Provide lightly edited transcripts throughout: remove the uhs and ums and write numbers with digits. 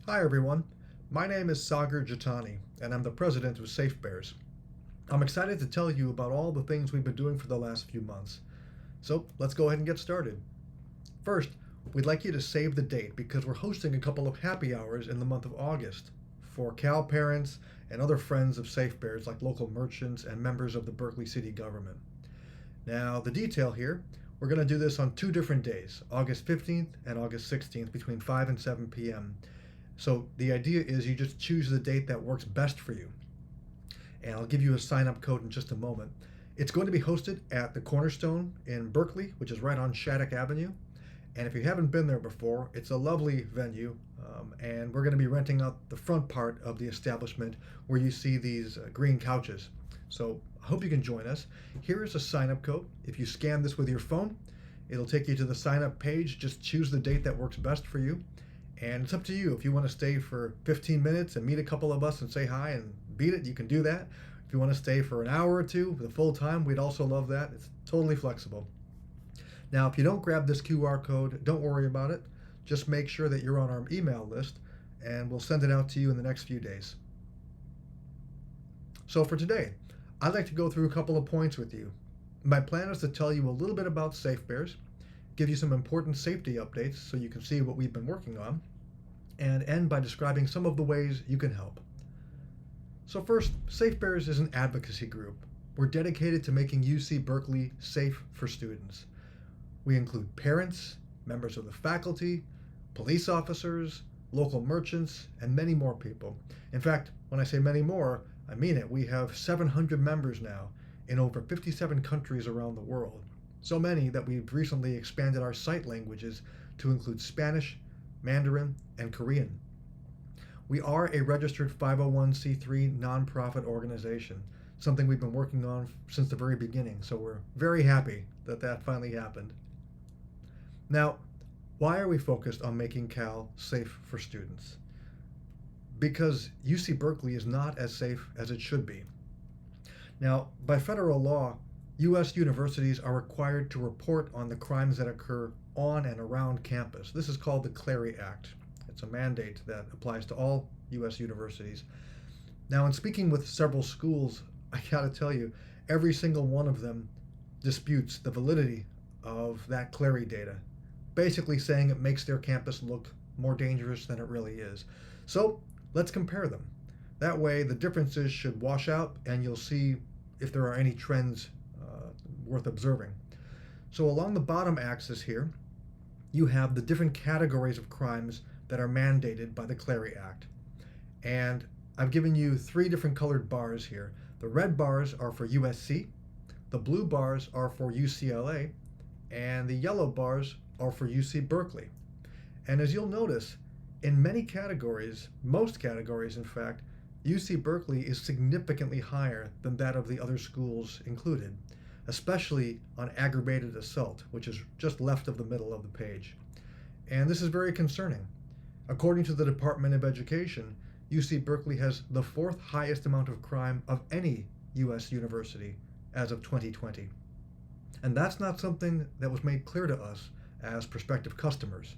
Hi everyone, my name is Sagar Jatani, and I'm the president of SafeBears. I'm excited to tell you about all the things we've been doing for the last few months. So let's go ahead and get started. First, we'd like you to save the date because we're hosting a couple of happy hours in the month of August for Cal parents and other friends of SafeBears like local merchants and members of the Berkeley City government. Now, the detail here, we're going to do this on two different days, August 15th and August 16th between 5 and 7 p.m. So the idea is you just choose the date that works best for you. And I'll give you a sign up code in just a moment. It's going to be hosted at the Cornerstone in Berkeley, which is right on Shattuck Avenue. And if you haven't been there before, it's a lovely venue. And we're going to be renting out the front part of the establishment where you see these green couches. So I hope you can join us. Here is a sign up code. If you scan this with your phone, it'll take you to the sign up page. Just choose the date that works best for you. And it's up to you. If you want to stay for 15 minutes and meet a couple of us and say hi and beat it, you can do that. If you want to stay for an hour or two, the full time, we'd also love that. It's totally flexible. Now, if you don't grab this QR code, don't worry about it. Just make sure that you're on our email list, and we'll send it out to you in the next few days. So for today, I'd like to go through a couple of points with you. My plan is to tell you a little bit about SafeBears, give you some important safety updates so you can see what we've been working on, and end by describing some of the ways you can help. So first, SafeBears is an advocacy group. We're dedicated to making UC Berkeley safe for students. We include parents, members of the faculty, police officers, local merchants, and many more people. In fact, when I say many more, I mean it. We have 700 members now in over 57 countries around the world. So many that we've recently expanded our site languages to include Spanish, Mandarin, and Korean. We are a registered 501c3 nonprofit organization, something we've been working on since the very beginning, so we're very happy that that finally happened. Now, why are we focused on making Cal safe for students? Because UC Berkeley is not as safe as it should be. Now, by federal law, U.S. universities are required to report on the crimes that occur on and around campus. This is called the Clery Act. It's a mandate that applies to all U.S. universities. Now, in speaking with several schools, I gotta tell you, every single one of them disputes the validity of that Clery data, basically saying it makes their campus look more dangerous than it really is. So let's compare them. That way, the differences should wash out, and you'll see if there are any trends worth observing. So along the bottom axis here, you have the different categories of crimes that are mandated by the Clery Act. And I've given you three different colored bars here. The red bars are for USC, the blue bars are for UCLA, and the yellow bars are for UC Berkeley. And as you'll notice, in many categories, most categories in fact, UC Berkeley is significantly higher than that of the other schools included, especially on aggravated assault, which is just left of the middle of the page. And this is very concerning. According to the Department of Education, UC Berkeley has the fourth highest amount of crime of any U.S. university as of 2020. And that's not something that was made clear to us as prospective customers.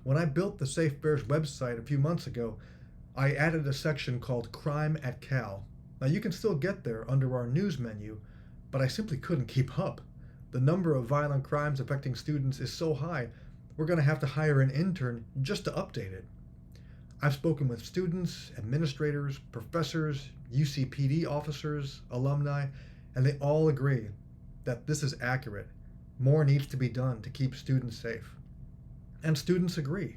When I built the SafeBears website a few months ago, I added a section called Crime at Cal. Now you can still get there under our news menu, but I simply couldn't keep up. The number of violent crimes affecting students is so high, we're going to have to hire an intern just to update it. I've spoken with students, administrators, professors, UCPD officers, alumni, and they all agree that this is accurate. More needs to be done to keep students safe. And students agree.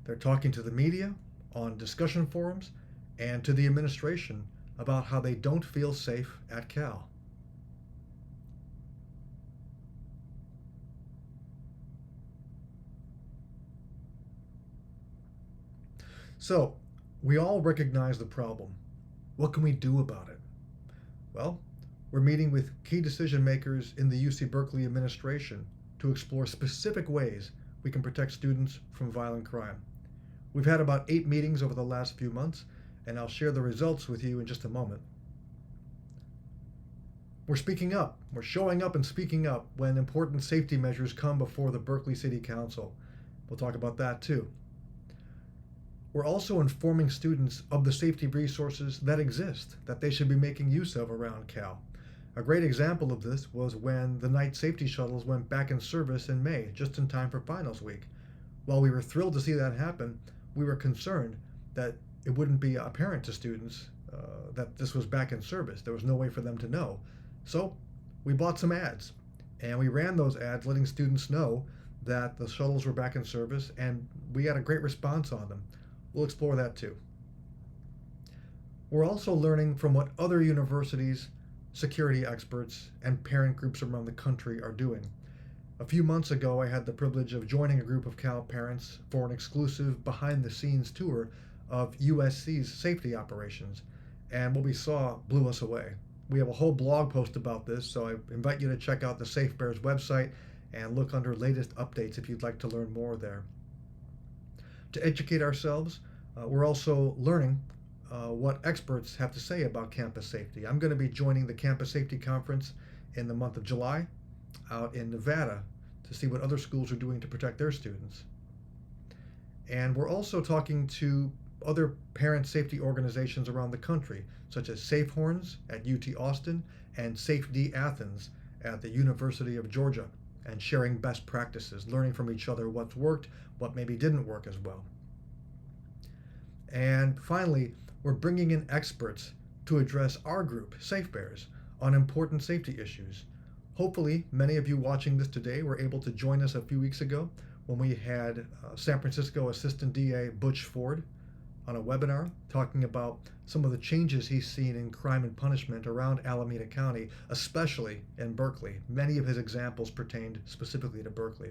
They're talking to the media, on discussion forums, and to the administration about how they don't feel safe at Cal. So, we all recognize the problem. What can we do about it? Well, we're meeting with key decision makers in the UC Berkeley administration to explore specific ways we can protect students from violent crime. We've had about 8 meetings over the last few months, and I'll share the results with you in just a moment. We're speaking up. We're showing up and speaking up when important safety measures come before the Berkeley City Council. We'll talk about that too. We're also informing students of the safety resources that exist that they should be making use of around Cal. A great example of this was when the night safety shuttles went back in service in May, just in time for finals week. While we were thrilled to see that happen, we were concerned that it wouldn't be apparent to students that this was back in service. There was no way for them to know. So we bought some ads, and we ran those ads letting students know that the shuttles were back in service, and we had a great response on them. We'll explore that too. We're also learning from what other universities, security experts, and parent groups around the country are doing. A few months ago, I had the privilege of joining a group of Cal parents for an exclusive behind-the-scenes tour of USC's safety operations, and what we saw blew us away. We have a whole blog post about this, so I invite you to check out the SafeBears website and look under latest updates if you'd like to learn more there. To educate ourselves, we're also learning what experts have to say about campus safety. I'm going to be joining the Campus Safety Conference in the month of July out in Nevada to see what other schools are doing to protect their students. And we're also talking to other parent safety organizations around the country, such as Safe Horns at UT Austin and SafeD Athens at the University of Georgia, and sharing best practices, learning from each other what's worked, what maybe didn't work as well. And finally, we're bringing in experts to address our group, SafeBears, on important safety issues. Hopefully, many of you watching this today were able to join us a few weeks ago when we had San Francisco Assistant DA Butch Ford on a webinar talking about some of the changes he's seen in crime and punishment around Alameda County, especially in Berkeley. Many of his examples pertained specifically to Berkeley.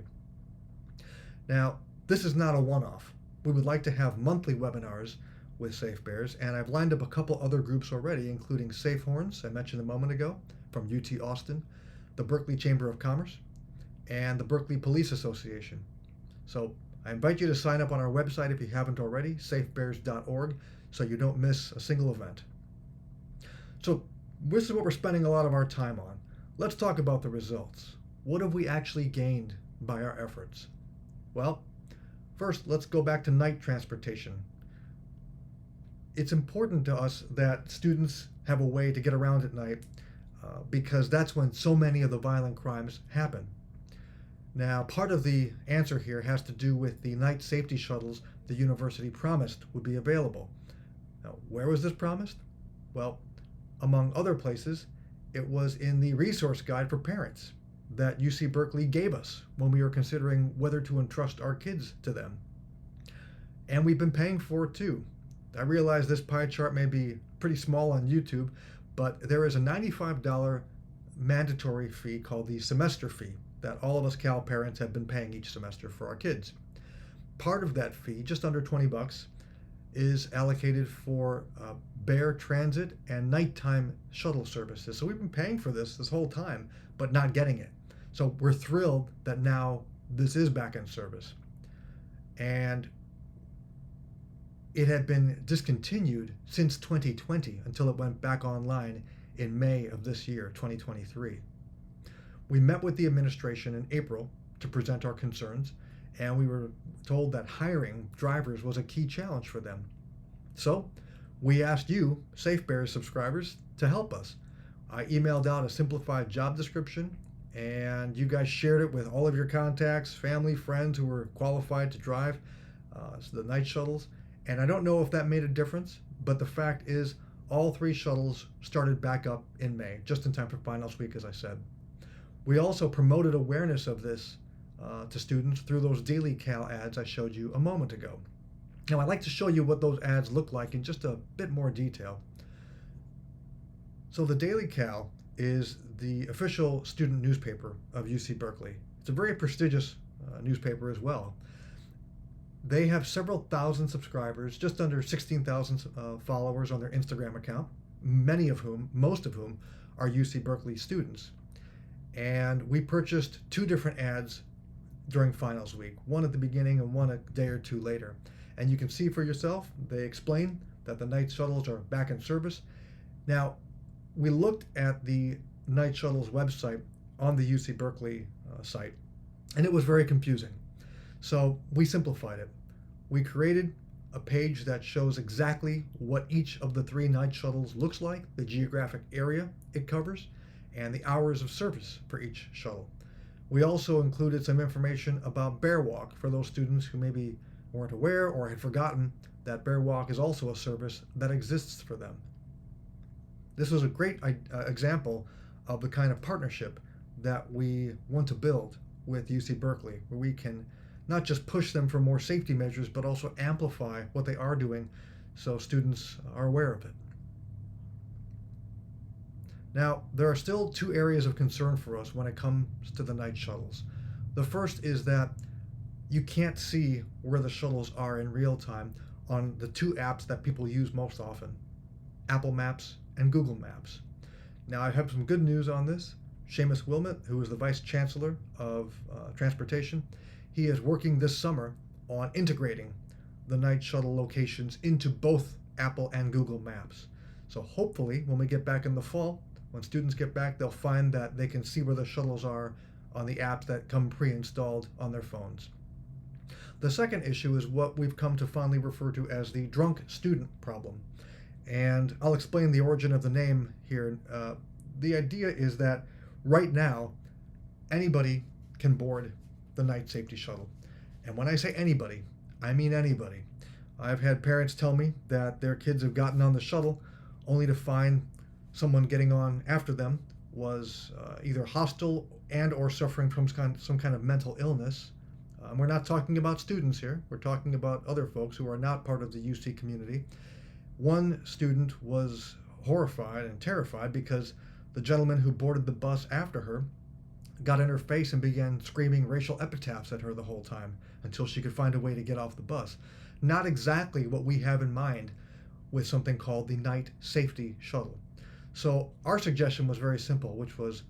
Now, this is not a one-off. We would like to have monthly webinars with SafeBears, and I've lined up a couple other groups already, including Safe Horns, I mentioned a moment ago, from UT Austin, the Berkeley Chamber of Commerce, and the Berkeley Police Association. So I invite you to sign up on our website if you haven't already, safebears.org, so you don't miss a single event. So this is what we're spending a lot of our time on. Let's talk about the results. What have we actually gained by our efforts? Well, first, let's go back to night transportation. It's important to us that students have a way to get around at night because that's when so many of the violent crimes happen. Now, part of the answer here has to do with the night safety shuttles the university promised would be available. Now, where was this promised? Well, among other places, it was in the resource guide for parents that UC Berkeley gave us when we were considering whether to entrust our kids to them. And we've been paying for it too. I realize this pie chart may be pretty small on YouTube, but there is a $95 mandatory fee called the semester fee that all of us Cal parents have been paying each semester for our kids. Part of that fee, just under 20 bucks, is allocated for Bear Transit and nighttime shuttle services. So we've been paying for this whole time, but not getting it. So we're thrilled that now this is back in service. And it had been discontinued since 2020 until it went back online in May of this year, 2023. We met with the administration in April to present our concerns, and we were told that hiring drivers was a key challenge for them. So we asked you, SafeBears subscribers, to help us. I emailed out a simplified job description, and you guys shared it with all of your contacts, family, friends who were qualified to drive the night shuttles. And I don't know if that made a difference, but the fact is all 3 shuttles started back up in May, just in time for finals week, as I said. We also promoted awareness of this to students through those Daily Cal ads I showed you a moment ago. Now, I'd like to show you what those ads look like in just a bit more detail. So the Daily Cal is the official student newspaper of UC Berkeley. It's a very prestigious newspaper as well. They have several thousand subscribers, just under 16,000 followers on their Instagram account, most of whom are UC Berkeley students. And we purchased 2 different ads during finals week, one at the beginning and one a day or 2 later. And you can see for yourself, they explain that the night shuttles are back in service. Now, we looked at the night shuttles website on the UC Berkeley site, and it was very confusing. So we simplified it. We created a page that shows exactly what each of the 3 night shuttles looks like, the geographic area it covers, and the hours of service for each shuttle. We also included some information about Bear Walk for those students who maybe weren't aware or had forgotten that Bear Walk is also a service that exists for them. This was a great example of the kind of partnership that we want to build with UC Berkeley, where we can not just push them for more safety measures, but also amplify what they are doing so students are aware of it. Now, there are still 2 areas of concern for us when it comes to the night shuttles. The first is that you can't see where the shuttles are in real time on the 2 apps that people use most often, Apple Maps and Google Maps. Now, I have some good news on this. Seamus Wilmot, who is the Vice Chancellor of Transportation, he is working this summer on integrating the night shuttle locations into both Apple and Google Maps. So hopefully, when we get back in the fall, when students get back, they'll find that they can see where the shuttles are on the apps that come pre-installed on their phones. The second issue is what we've come to fondly refer to as the drunk student problem. And I'll explain the origin of the name here. The idea is that right now, anybody can board the night safety shuttle. And when I say anybody, I mean anybody. I've had parents tell me that their kids have gotten on the shuttle only to find someone getting on after them was either hostile and or suffering from some kind of mental illness. We're not talking about students here. We're talking about other folks who are not part of the UC community. One student was horrified and terrified because the gentleman who boarded the bus after her got in her face and began screaming racial epithets at her the whole time until she could find a way to get off the bus. Not exactly what we have in mind with something called the night safety shuttle. So our suggestion was very simple, which was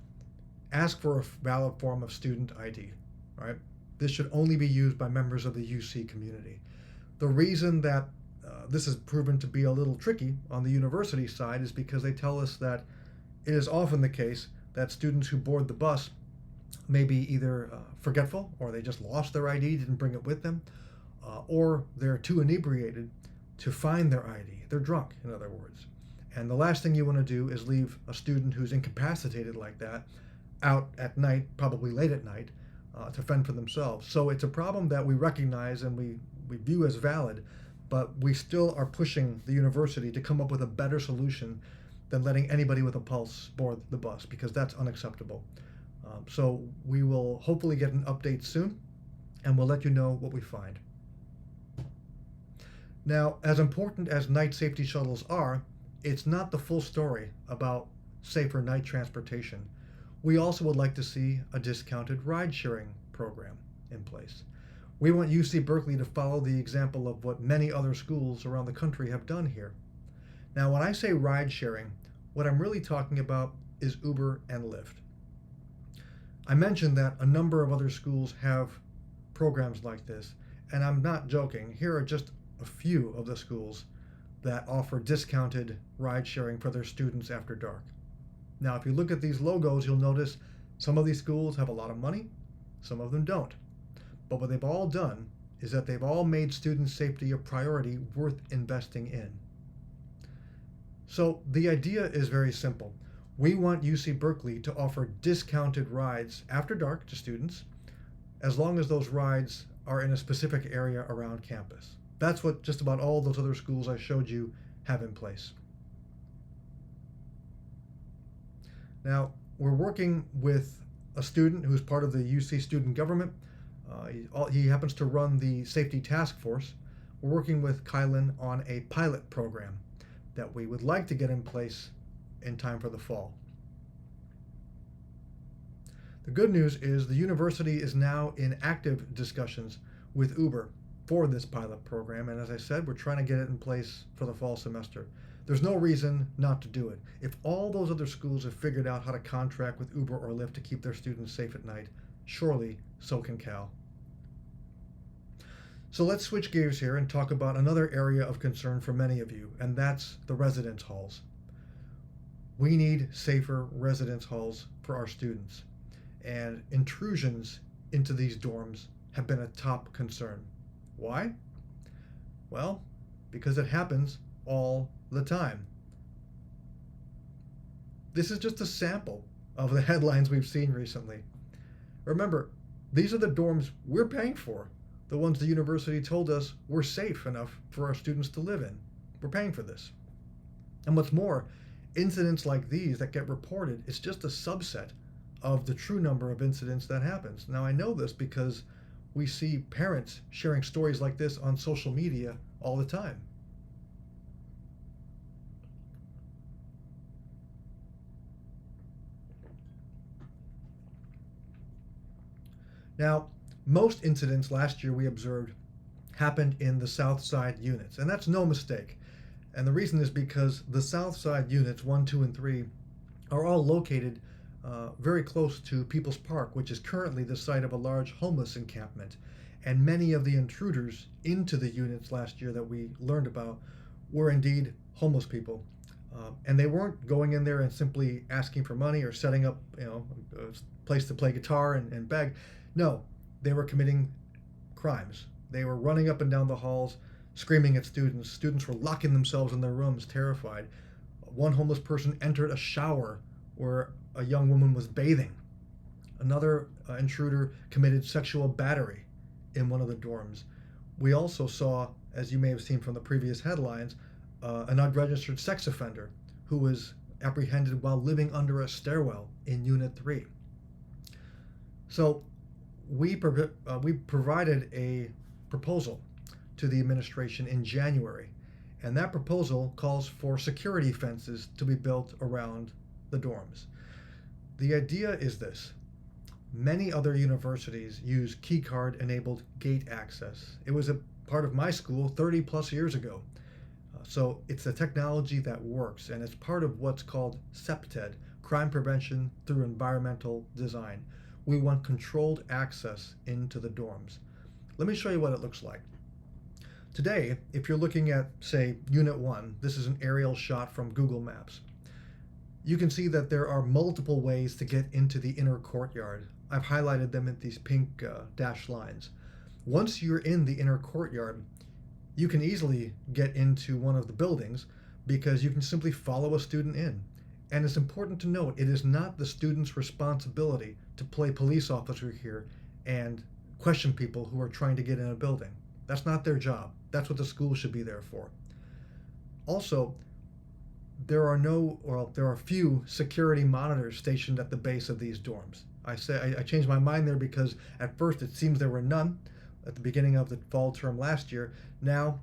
ask for a valid form of student ID. Right? This should only be used by members of the UC community. The reason that this has proven to be a little tricky on the university side is because they tell us that it is often the case that students who board the bus may be either forgetful, or they just lost their ID, didn't bring it with them, or they're too inebriated to find their ID. They're drunk, in other words. And the last thing you want to do is leave a student who's incapacitated like that out at night, probably late at night, to fend for themselves. So it's a problem that we recognize and we view as valid, but we still are pushing the university to come up with a better solution than letting anybody with a pulse board the bus, because that's unacceptable. So we will hopefully get an update soon, and we'll let you know what we find. Now, as important as night safety shuttles are, it's not the full story about safer night transportation. We also would like to see a discounted ride-sharing program in place. We want UC Berkeley to follow the example of what many other schools around the country have done here. Now, when I say ride-sharing, what I'm really talking about is Uber and Lyft. I mentioned that a number of other schools have programs like this, and I'm not joking. Here are just a few of the schools that offer discounted ride sharing for their students after dark. Now, if you look at these logos, you'll notice some of these schools have a lot of money, some of them don't. But what they've all done is that they've all made student safety a priority worth investing in. So the idea is very simple. We want UC Berkeley to offer discounted rides after dark to students, as long as those rides are in a specific area around campus. That's what just about all those other schools I showed you have in place. Now, we're working with a student who's part of the UC student government. He happens to run the safety task force. We're working with Kylan on a pilot program that we would like to get in place in time for the fall. The good news is the university is now in active discussions with Uber for this pilot program, and as I said, we're trying to get it in place for the fall semester. There's no reason not to do it. If all those other schools have figured out how to contract with Uber or Lyft to keep their students safe at night, surely so can Cal. So let's switch gears here and talk about another area of concern for many of you, and that's the residence halls. We need safer residence halls for our students, and intrusions into these dorms have been a top concern. Why? Well, because it happens all the time. This is just a sample of the headlines we've seen recently. Remember, these are the dorms we're paying for, the ones the university told us were safe enough for our students to live in. We're paying for this. And what's more, incidents like these that get reported is just a subset of the true number of incidents that happens. Now, I know this because we see parents sharing stories like this on social media all the time. Now, most incidents last year we observed happened in the South Side units, and that's no mistake. And the reason is because the South Side units 1, 2, and 3 are all located very close to People's Park, which is currently the site of a large homeless encampment. And many of the intruders into the units last year that we learned about were indeed homeless people. And they weren't going in there and simply asking for money or setting up, a place to play guitar and beg. No, they were committing crimes. They were running up and down the halls, screaming at students. Students were locking themselves in their rooms, terrified. One homeless person entered a shower where a young woman was bathing. Another intruder committed sexual battery in one of the dorms. We also saw, as you may have seen from the previous headlines, an unregistered sex offender who was apprehended while living under a stairwell in Unit 3. So we provided a proposal to the administration in January, and that proposal calls for security fences to be built around the dorms. The idea is this. Many other universities use keycard-enabled gate access. It was a part of my school 30 plus years ago. So it's a technology that works, and it's part of what's called CPTED, Crime Prevention Through Environmental Design. We want controlled access into the dorms. Let me show you what it looks like. Today, if you're looking at, say, Unit 1, this is an aerial shot from Google Maps. You can see that there are multiple ways to get into the inner courtyard. I've highlighted them in these pink dashed lines. Once you're in the inner courtyard, you can easily get into one of the buildings because you can simply follow a student in. And it's important to note, it is not the student's responsibility to play police officer here and question people who are trying to get in a building. That's not their job. That's what the school should be there for. Also, there are few security monitors stationed at the base of these dorms. I changed my mind there because at first it seems there were none at the beginning of the fall term last year. Now,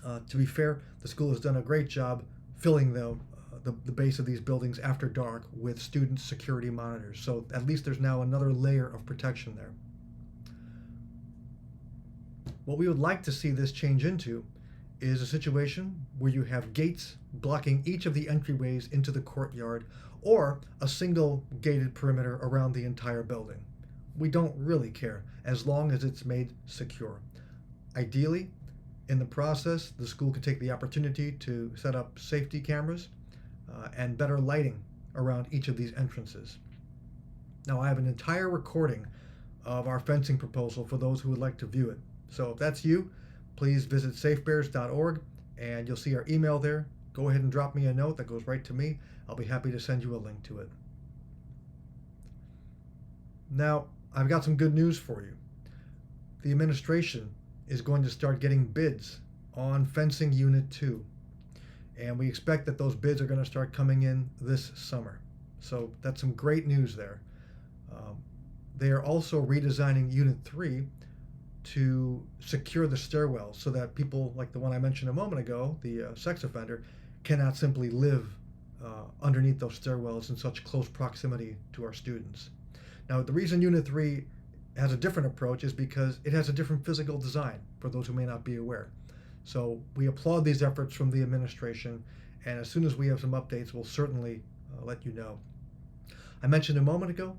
to be fair, the school has done a great job filling the base of these buildings after dark with student security monitors. So at least there's now another layer of protection there. What we would like to see this change into is a situation where you have gates blocking each of the entryways into the courtyard, or a single gated perimeter around the entire building. We don't really care, as long as it's made secure. Ideally, in the process, the school could take the opportunity to set up safety cameras and better lighting around each of these entrances. Now, I have an entire recording of our fencing proposal for those who would like to view it. So if that's you, please visit safebears.org and you'll see our email there. Go ahead and drop me a note that goes right to me. I'll be happy to send you a link to it. Now, I've got some good news for you. The administration is going to start getting bids on fencing Unit 2. And we expect that those bids are going to start coming in this summer. So that's some great news there. They are also redesigning Unit 3 to secure the stairwells so that people like the one I mentioned a moment ago, the sex offender, cannot simply live underneath those stairwells in such close proximity to our students. Now, the reason Unit 3 has a different approach is because it has a different physical design, for those who may not be aware. So we applaud these efforts from the administration, and as soon as we have some updates, we'll certainly let you know. I mentioned a moment ago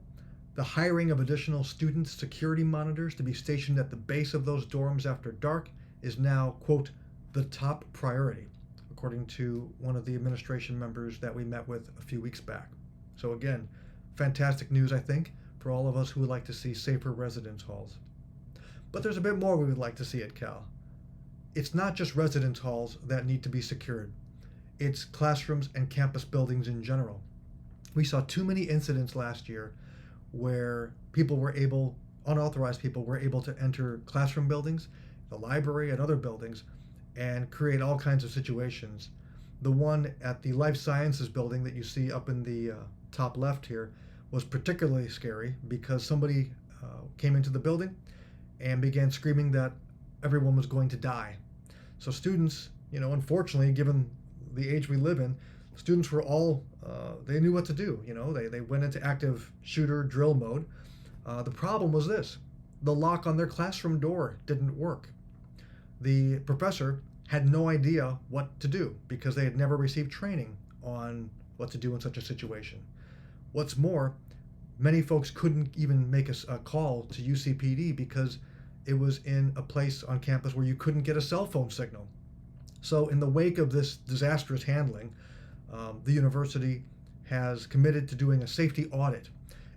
the hiring of additional student security monitors to be stationed at the base of those dorms after dark is now, quote, the top priority, according to one of the administration members that we met with a few weeks back. So again, fantastic news, I think, for all of us who would like to see safer residence halls. But there's a bit more we would like to see at Cal. it's not just residence halls that need to be secured. It's classrooms and campus buildings in general. We saw too many incidents last year where unauthorized people were able to enter classroom buildings, the library, and other buildings and create all kinds of situations. The one at the Life Sciences building that you see up in the top left here was particularly scary because somebody came into the building and began screaming that everyone was going to die. So students, unfortunately, given the age we live in, students were all, they knew what to do. They went into active shooter drill mode. The problem was this: the lock on their classroom door didn't work. The professor had no idea what to do because they had never received training on what to do in such a situation. What's more, many folks couldn't even make a call to UCPD because it was in a place on campus where you couldn't get a cell phone signal. So in the wake of this disastrous handling, the university has committed to doing a safety audit,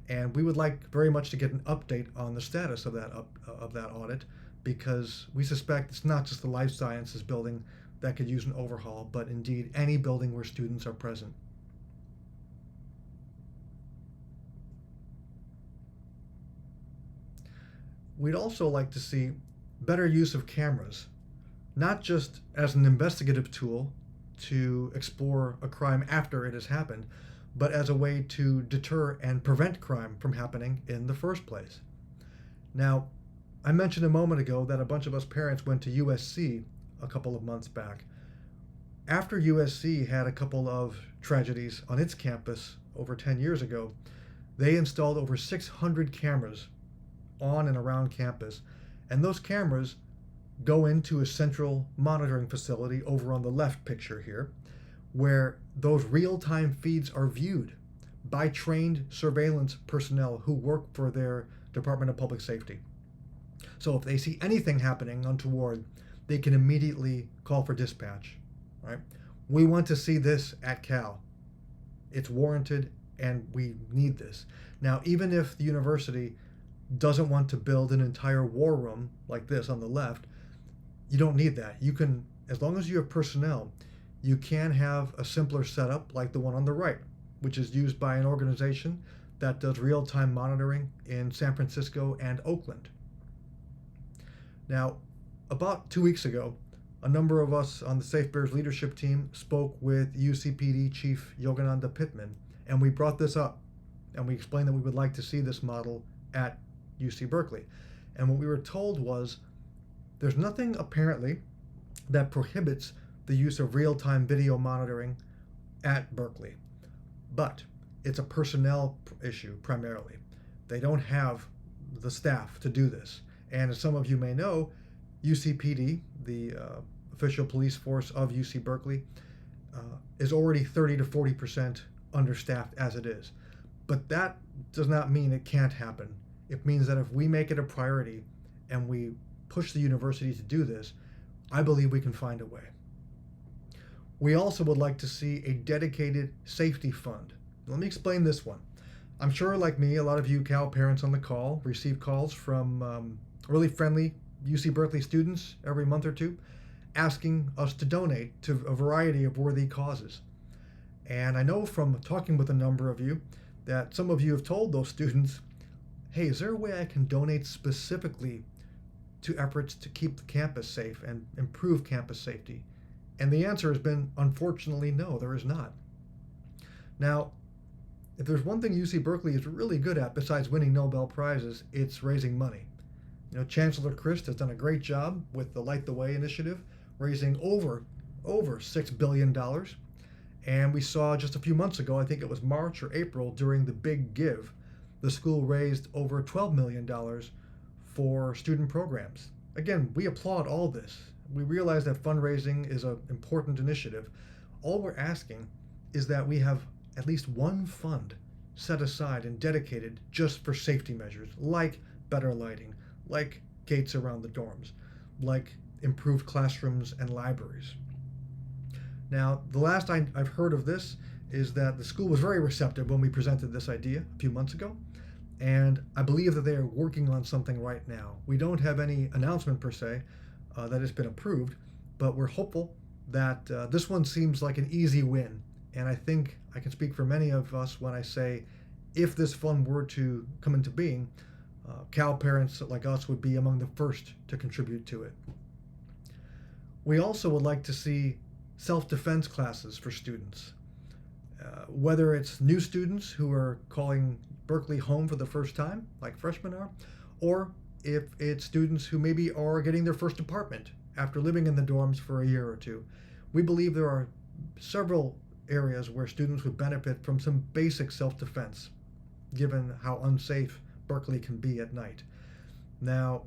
and we would like very much to get an update on the status of that audit, because we suspect it's not just the Life Sciences building that could use an overhaul, but indeed any building where students are present. We'd also like to see better use of cameras, not just as an investigative tool to explore a crime after it has happened, but as a way to deter and prevent crime from happening in the first place. Now, I mentioned a moment ago that a bunch of us parents went to USC a couple of months back. After USC had a couple of tragedies on its campus over 10 years ago, they installed over 600 cameras on and around campus, and those cameras go into a central monitoring facility over on the left picture here, where those real-time feeds are viewed by trained surveillance personnel who work for their Department of Public Safety. So if they see anything happening untoward, they can immediately call for dispatch. Right? We want to see this at Cal. It's warranted, and we need this. Now, even if the university doesn't want to build an entire war room like this on the left, you don't need that. You can, as long as you have personnel, you can have a simpler setup like the one on the right, which is used by an organization that does real-time monitoring in San Francisco and Oakland. Now, about 2 weeks ago, a number of us on the SafeBears leadership team spoke with UCPD Chief Yogananda Pittman, and we brought this up, and we explained that we would like to see this model at UC Berkeley. And what we were told was there's nothing apparently that prohibits the use of real-time video monitoring at Berkeley, but it's a personnel issue primarily. They don't have the staff to do this. And as some of you may know, UCPD, the official police force of UC Berkeley, is already 30 to 40% understaffed as it is. But that does not mean it can't happen. It means that if we make it a priority and we push the university to do this, I believe we can find a way. We also would like to see a dedicated safety fund. Let me explain this one. I'm sure, like me, a lot of you Cal parents on the call receive calls from really friendly UC Berkeley students every month or two asking us to donate to a variety of worthy causes. And I know from talking with a number of you that some of you have told those students, hey, is there a way I can donate specifically to efforts to keep the campus safe and improve campus safety? And the answer has been, unfortunately, no, there is not. Now, if there's one thing UC Berkeley is really good at besides winning Nobel Prizes, it's raising money. Chancellor Christ has done a great job with the Light the Way initiative, raising over $6 billion. And we saw just a few months ago, I think it was March or April, during the Big Give, the school raised over $12 million for student programs. Again, we applaud all this. We realize that fundraising is an important initiative. All we're asking is that we have at least one fund set aside and dedicated just for safety measures, like better lighting, like gates around the dorms, like improved classrooms and libraries. Now, the last I've heard of this is that the school was very receptive when we presented this idea a few months ago, and I believe that they are working on something right now. We don't have any announcement per se, that it's been approved, but we're hopeful that this one seems like an easy win. And I think I can speak for many of us when I say if this fund were to come into being, Cal parents like us would be among the first to contribute to it. We also would like to see self-defense classes for students. Whether it's new students who are calling Berkeley home for the first time, like freshmen are, or if it's students who maybe are getting their first apartment after living in the dorms for a year or two. We believe there are several areas where students would benefit from some basic self-defense, given how unsafe Berkeley can be at night. Now,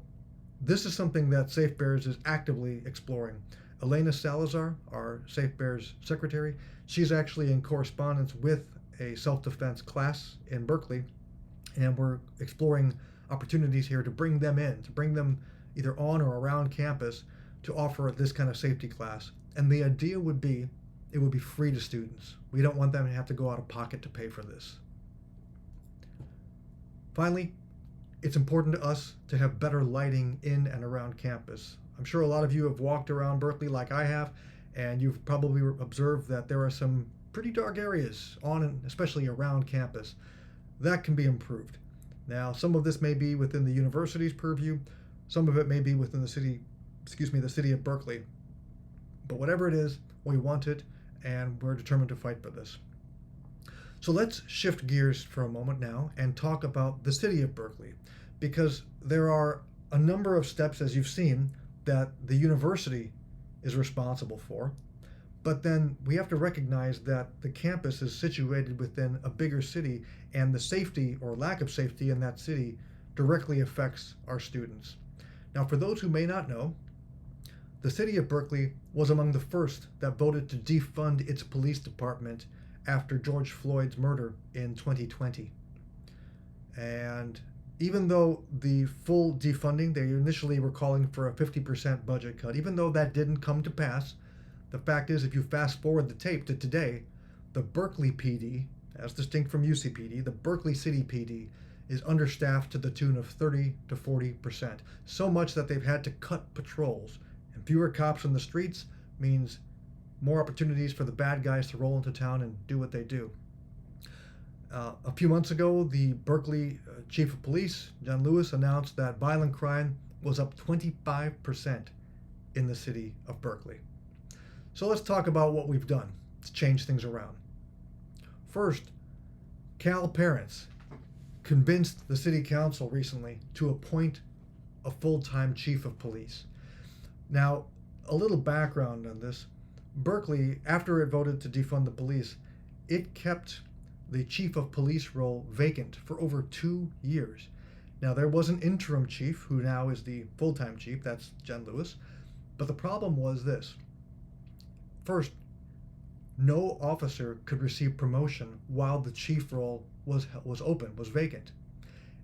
this is something that SafeBears is actively exploring. Elena Salazar, our SafeBears secretary, she's actually in correspondence with a self-defense class in Berkeley, and we're exploring opportunities here to bring them in, to bring them either on or around campus to offer this kind of safety class. And the idea would be it would be free to students. We don't want them to have to go out of pocket to pay for this. Finally, it's important to us to have better lighting in and around campus. I'm sure a lot of you have walked around Berkeley like I have, and you've probably observed that there are some pretty dark areas on and especially around campus. That can be improved. Now, some of this may be within the university's purview, some of it may be within the city of Berkeley. But whatever it is, we want it, and we're determined to fight for this. So let's shift gears for a moment now and talk about the city of Berkeley, because there are a number of steps, as you've seen, that the university is responsible for. But then we have to recognize that the campus is situated within a bigger city, and the safety or lack of safety in that city directly affects our students. Now, for those who may not know, the city of Berkeley was among the first that voted to defund its police department after George Floyd's murder in 2020. And even though the full defunding, they initially were calling for a 50% budget cut, even though that didn't come to pass, the fact is, if you fast forward the tape to today, the Berkeley PD, as distinct from UCPD, the Berkeley City PD is understaffed to the tune of 30 to 40%. So much that they've had to cut patrols. And fewer cops in the streets means more opportunities for the bad guys to roll into town and do what they do. A few months ago, the Berkeley Chief of Police, John Lewis, announced that violent crime was up 25% in the city of Berkeley. So let's talk about what we've done to change things around. First, Cal parents convinced the city council recently to appoint a full-time chief of police. Now, a little background on this. Berkeley, after it voted to defund the police, it kept the chief of police role vacant for over 2 years. Now, there was an interim chief who now is the full-time chief, that's Jen Lewis, but the problem was this. First, no officer could receive promotion while the chief role was open, was vacant.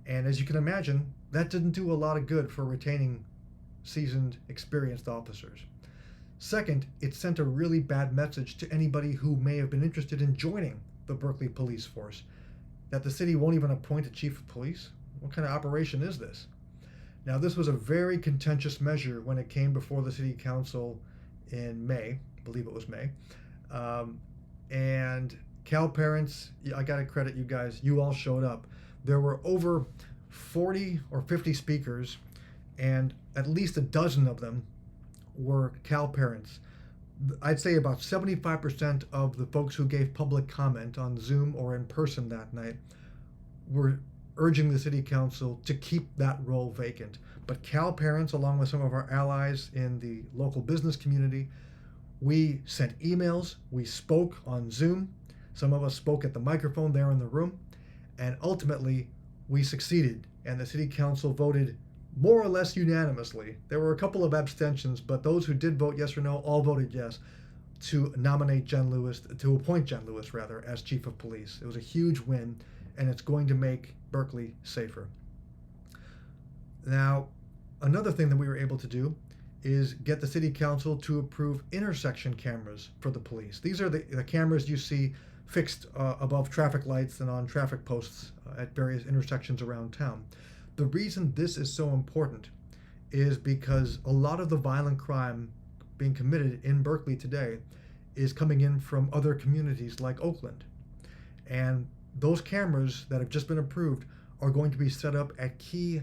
And as you can imagine, that didn't do a lot of good for retaining seasoned, experienced officers. Second, it sent a really bad message to anybody who may have been interested in joining the Berkeley police force, that the city won't even appoint a chief of police. What kind of operation is this? Now, this was a very contentious measure when it came before the city council in May, I believe it was May. And Cal parents, I gotta credit you guys, you all showed up. There were over 40 or 50 speakers, and at least a dozen of them were Cal parents. I'd say about 75% of the folks who gave public comment on Zoom or in person that night were urging the city council to keep that role vacant. But Cal parents, along with some of our allies in the local business community, we sent emails, we spoke on Zoom, some of us spoke at the microphone there in the room, and ultimately we succeeded, and the city council voted more or less unanimously. There were a couple of abstentions, but those who did vote yes or no all voted yes to nominate Jen Lewis, to appoint Jen Lewis rather, as chief of police. It was a huge win, and it's going to make Berkeley safer. Now, another thing that we were able to do is get the city council to approve intersection cameras for the police. These are the cameras you see fixed above traffic lights and on traffic posts at various intersections around town. The reason this is so important is because a lot of the violent crime being committed in Berkeley today is coming in from other communities like Oakland. And those cameras that have just been approved are going to be set up at key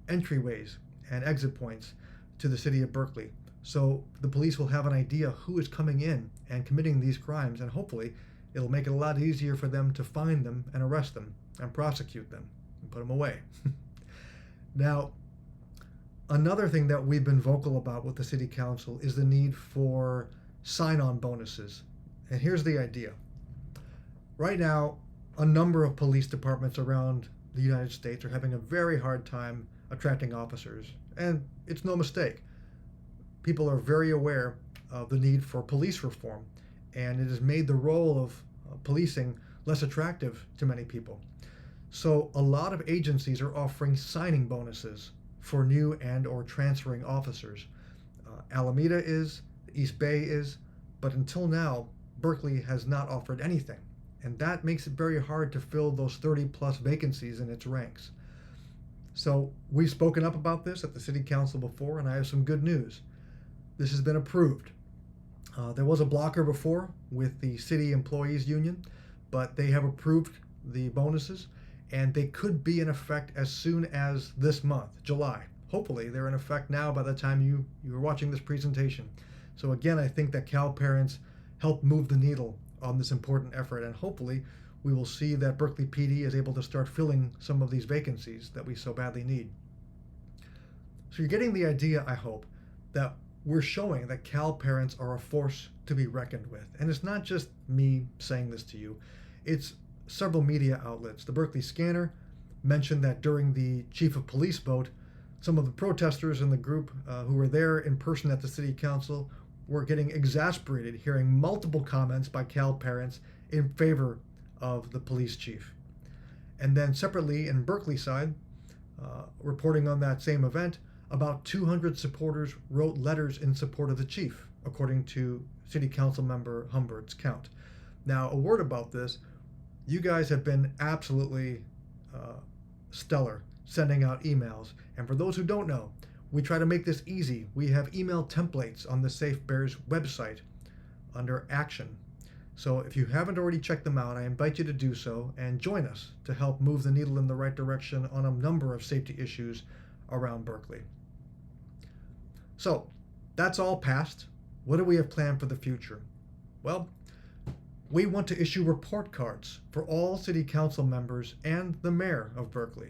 entryways and exit points to the city of Berkeley. So the police will have an idea who is coming in and committing these crimes, and hopefully it'll make it a lot easier for them to find them and arrest them and prosecute them and put them away. Now, another thing that we've been vocal about with the city council is the need for sign-on bonuses. And here's the idea. Right now, a number of police departments around the United States are having a very hard time attracting officers, and it's no mistake. People are very aware of the need for police reform, and it has made the role of policing less attractive to many people. So a lot of agencies are offering signing bonuses for new and or transferring officers. Alameda is, East Bay is, but until now, Berkeley has not offered anything. And that makes it very hard to fill those 30 plus vacancies in its ranks. So we've spoken up about this at the city council before, and I have some good news. This has been approved. There was a blocker before with the city employees union, but they have approved the bonuses, and they could be in effect as soon as this month, July. Hopefully they're in effect now by the time you are watching this presentation. So again, I think that Cal parents help move the needle on this important effort, and hopefully we will see that Berkeley PD is able to start filling some of these vacancies that we so badly need. So you're getting the idea, I hope, that we're showing that Cal parents are a force to be reckoned with. And it's not just me saying this to you, it's several media outlets. The Berkeley Scanner mentioned that during the chief of police vote, some of the protesters in the group who were there in person at the city council were getting exasperated hearing multiple comments by Cal parents in favor of the police chief. And then separately in Berkeley side, reporting on that same event, about 200 supporters wrote letters in support of the chief, according to city council member Humbert's count. Now, a word about this, you guys have been absolutely stellar sending out emails. And for those who don't know, we try to make this easy. We have email templates on the SafeBears website under Action. So if you haven't already checked them out, I invite you to do so and join us to help move the needle in the right direction on a number of safety issues around Berkeley. So that's all past. What do we have planned for the future? Well, we want to issue report cards for all city council members and the mayor of Berkeley.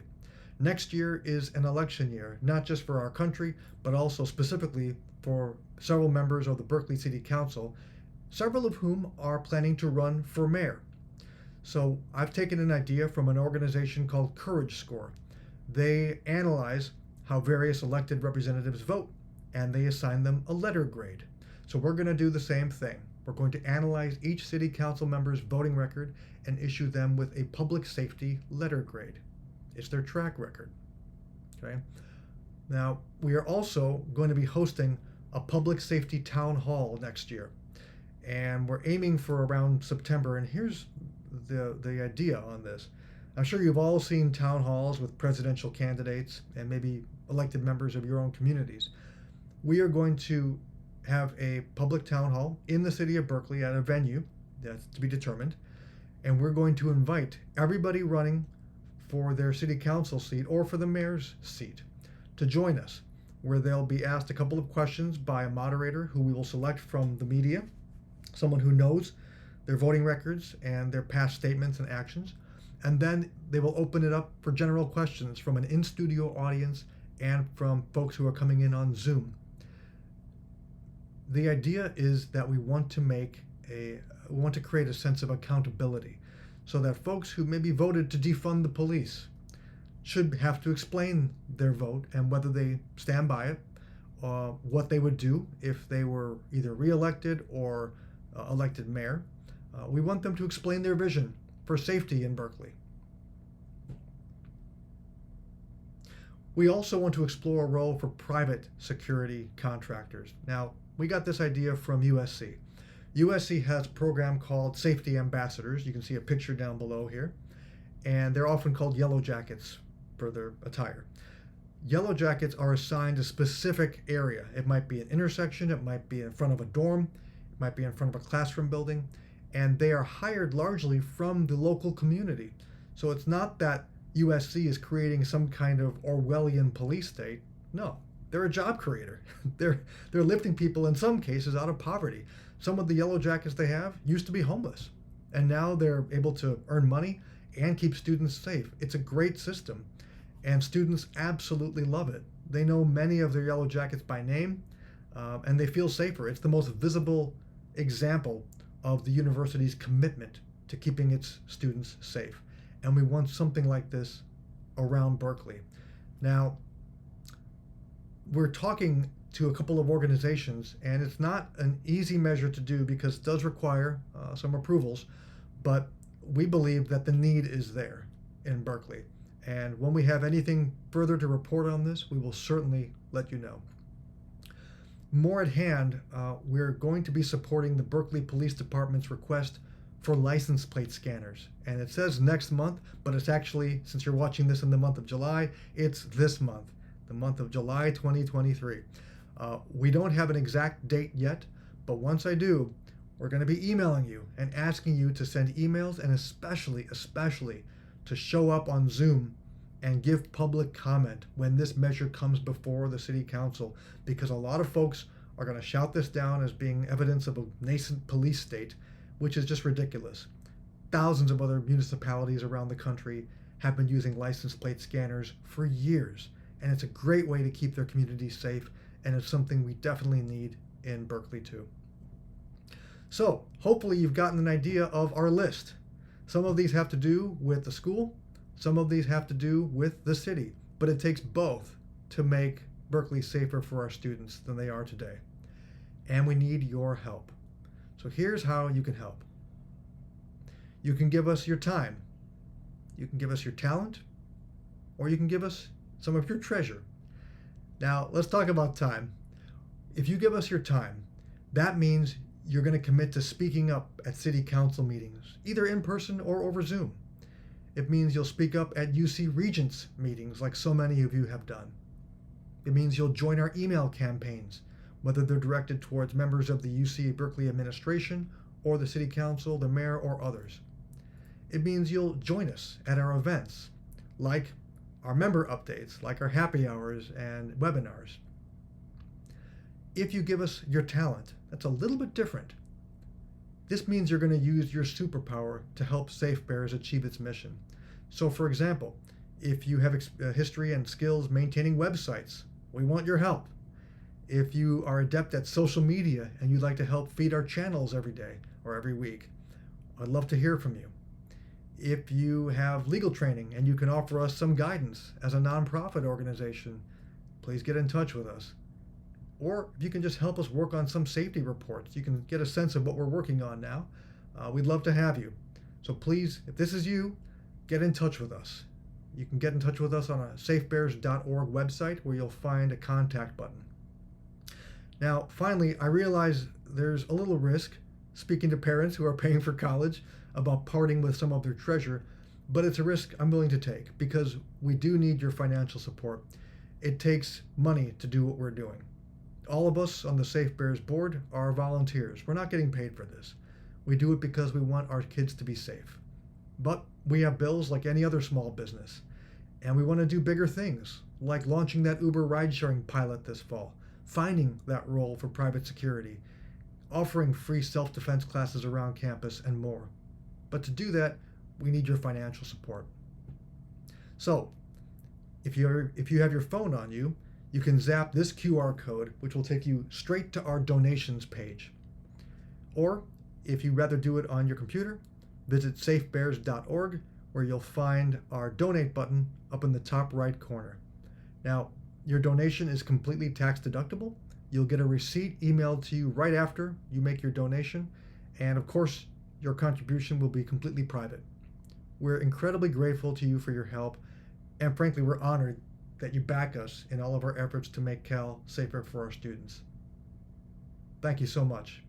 Next year is an election year, not just for our country, but also specifically for several members of the Berkeley City Council, several of whom are planning to run for mayor. So I've taken an idea from an organization called Courage Score. They analyze how various elected representatives vote, and they assign them a letter grade. So we're going to do the same thing. We're going to analyze each city council member's voting record and issue them with a public safety letter grade. It's their track record. Okay. Now, we are also going to be hosting a public safety town hall next year, and we're aiming for around September. And here's the idea on this. I'm sure you've all seen town halls with presidential candidates and maybe elected members of your own communities. We are going to have a public town hall in the city of Berkeley at a venue that's to be determined, and we're going to invite everybody running for their city council seat or for the mayor's seat to join us, where they'll be asked a couple of questions by a moderator who we will select from the media, someone who knows their voting records and their past statements and actions, and then they will open it up for general questions from an in-studio audience and from folks who are coming in on Zoom. The idea is that we want to create a sense of accountability, so that folks who maybe voted to defund the police should have to explain their vote and whether they stand by it, what they would do if they were either reelected or elected mayor. We want them to explain their vision for safety in Berkeley. We also want to explore a role for private security contractors. Now, we got this idea from USC. USC has a program called Safety Ambassadors. You can see a picture down below here. And they're often called yellow jackets for their attire. Yellow jackets are assigned a specific area. It might be an intersection, it might be in front of a dorm, it might be in front of a classroom building, and they are hired largely from the local community. So it's not that USC is creating some kind of Orwellian police state. No, they're a job creator. they're lifting people in some cases out of poverty. Some of the yellow jackets they have used to be homeless, and now they're able to earn money and keep students safe. It's a great system, and students absolutely love it. They know many of their yellow jackets by name, and they feel safer. It's the most visible example of the university's commitment to keeping its students safe. And we want something like this around Berkeley. Now, we're talking to a couple of organizations, and it's not an easy measure to do because it does require some approvals, but we believe that the need is there in Berkeley. And when we have anything further to report on this, we will certainly let you know. More at hand, we're going to be supporting the Berkeley Police Department's request for license plate scanners. And it says next month, but it's actually, since you're watching this in the month of July, it's this month, the month of July 2023. We don't have an exact date yet, but once I do, we're going to be emailing you and asking you to send emails, and especially to show up on Zoom and give public comment when this measure comes before the city council, because a lot of folks are going to shout this down as being evidence of a nascent police state, which is just ridiculous. Thousands of other municipalities around the country have been using license plate scanners for years, and it's a great way to keep their communities safe, and it's something we definitely need in Berkeley too. So hopefully you've gotten an idea of our list. Some of these have to do with the school, some of these have to do with the city, but it takes both to make Berkeley safer for our students than they are today. And we need your help. So here's how you can help. You can give us your time, you can give us your talent, or you can give us some of your treasure. Now, let's talk about time. If you give us your time, that means you're going to commit to speaking up at city council meetings, either in person or over Zoom. It means you'll speak up at UC Regents meetings like so many of you have done. It means you'll join our email campaigns, whether they're directed towards members of the UC Berkeley administration or the city council, the mayor, or others. It means you'll join us at our events, like our member updates, like our happy hours and webinars. If you give us your talent, that's a little bit different. This means you're going to use your superpower to help SafeBears achieve its mission. So for example, if you have history and skills maintaining websites, we want your help. If you are adept at social media and you'd like to help feed our channels every day or every week, I'd love to hear from you. If you have legal training and you can offer us some guidance as a nonprofit organization, please get in touch with us. Or if you can just help us work on some safety reports, you can get a sense of what we're working on now. We'd love to have you. So please, if this is you, get in touch with us. You can get in touch with us on a safebears.org website where you'll find a contact button. Now, finally, I realize there's a little risk speaking to parents who are paying for college about parting with some of their treasure, but it's a risk I'm willing to take because we do need your financial support. It takes money to do what we're doing. All of us on the SafeBears board are volunteers. We're not getting paid for this. We do it because we want our kids to be safe. But we have bills like any other small business. And we want to do bigger things, like launching that Uber ridesharing pilot this fall, finding that role for private security, offering free self-defense classes around campus, and more. But to do that, we need your financial support. So, if you have your phone on you, you can zap this QR code, which will take you straight to our donations page. Or, if you'd rather do it on your computer, visit safebears.org, where you'll find our donate button up in the top right corner. Now, your donation is completely tax deductible. You'll get a receipt emailed to you right after you make your donation, and of course, your contribution will be completely private. We're incredibly grateful to you for your help, and frankly, we're honored that you back us in all of our efforts to make Cal safer for our students. Thank you so much.